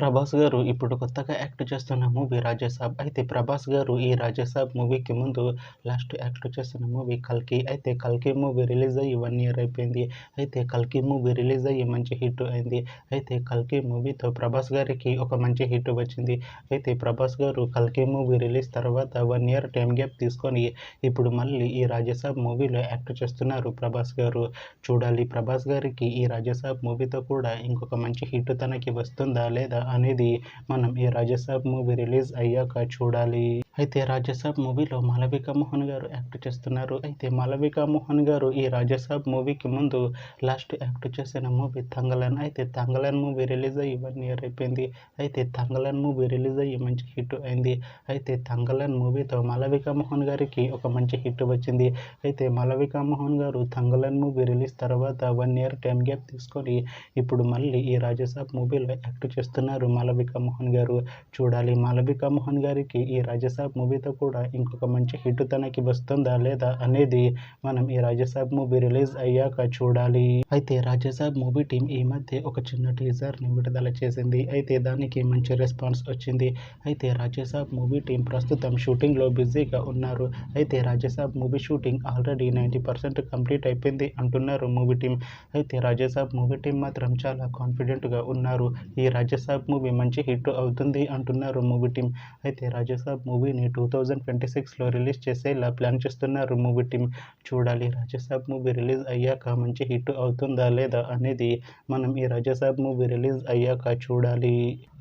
ప్రభాస్ గారు ఇప్పుడు కొత్తగా యాక్ట్ చేస్తున్న మూవీ 'రాజాసాబ్'. అయితే ప్రభాస్ గారు ఈ 'రాజాసాబ్' మూవీకి ముందు లాస్ట్ యాక్ట్ చేస్తున్న మూవీ 'కల్కి'. అయితే 'కల్కి' మూవీ రిలీజ్ అయ్యి 1 ఇయర్ అయిపోయింది. అయితే 'కల్కి' మూవీ రిలీజ్ అయ్యి మంచి హిట్ అయింది. అయితే 'కల్కి' మూవీతో ప్రభాస్ గారికి ఒక మంచి హిట్ వచ్చింది. అయితే ప్రభాస్ గారు 'కల్కి' మూవీ రిలీజ్ తర్వాత 1 ఇయర్ టైం గ్యాప్ తీసుకొని ఇప్పుడు మళ్ళీ ఈ 'రాజాసాబ్' మూవీలో యాక్ట్ చేస్తున్నారు ప్రభాస్ గారు. చూడాలి ప్రభాస్ గారికి ఈ 'రాజాసాబ్' మూవీతో కూడా ఇంకొక మంచి హిట్ తనకి వస్తుందా లేదా అనేది మనం ఈ 'రాజాసాబ్' మూవీ రిలీజ్ అయ్యాక చూడాలి. అయితే 'రాజాసాబ్' మూవీలో మాళవిక మోహన్ గారు యాక్ట్ చేస్తున్నారు. అయితే మాళవిక మోహన్ గారు ఈ 'రాజాసాబ్' మూవీకి ముందు లాస్ట్ యాక్ట్ చేసిన మూవీ 'తంగలన్'. అయితే 'తంగలన్' మూవీ రిలీజ్ అయ్యి 1 ఇయర్ అయిపోయింది. అయితే 'తంగలన్' మూవీ రిలీజ్ అయ్యి మంచి హిట్ అయింది. అయితే 'తంగలన్' మూవీతో మాళవిక మోహన్ గారికి ఒక మంచి హిట్ వచ్చింది. అయితే మాళవిక మోహన్ గారు 'తంగలన్' మూవీ రిలీజ్ తర్వాత 1 ఇయర్ టైం గ్యాప్ తీసుకొని ఇప్పుడు మళ్ళీ ఈ 'రాజాసాబ్' మూవీలో యాక్ట్ చేస్తున్నారు మాళవిక మోహన్ గారు. చూడాలి మాళవిక మోహన్ గారికి ఈ 'రాజాసాబ్' మూవీతో కూడా ఇంకొక మంచి హిట్ తనకి వస్తుందా లేదా అనేది మనం ఈ 'రాజాసాబ్' మూవీ రిలీజ్ అయ్యాక చూడాలి. అయితే 'రాజాసాబ్' మూవీ టీం ఈ మధ్య ఒక చిన్న టీజర్ని విడుదల చేసింది. అయితే దానికి మంచి రెస్పాన్స్ వచ్చింది. అయితే 'రాజాసాబ్' మూవీ టీం ప్రస్తుతం షూటింగ్లో బిజీగా ఉన్నారు. అయితే 'Raja Saab' movie shooting already 90% complete అయిపోయింది అంటున్నారు మూవీ టీం. అయితే 'రాజాసాబ్' మూవీ టీం మాత్రం చాలా కాన్ఫిడెంట్గా ఉన్నారు. ఈ 'రాజాసాబ్' మూవీ మంచి హిట్ అవుతుంది అంటున్నారు మూవీ టీం. అయితే 'రాజాసాబ్' మూవీని 2026లో రిలీజ్ చేసేలా ప్లాన్ చేస్తున్నారు మూవీ టీం. చూడాలి 'రాజాసాబ్' మూవీ రిలీజ్ అయ్యాక మంచి హిట్ అవుతుందా లేదా అనేది మనం ఈ 'రాజాసాబ్' మూవీ రిలీజ్ అయ్యాక చూడాలి.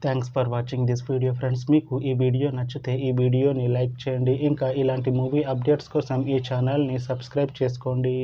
Thanks for watching this video friends. మీకు ఈ వీడియో నచ్చితే ఈ వీడియోని లైక్ చేయండి. ఇంకా ఇలాంటి మూవీ అప్డేట్స్ కోసం ఈ ఛానల్ని సబ్స్క్రైబ్ చేసుకోండి.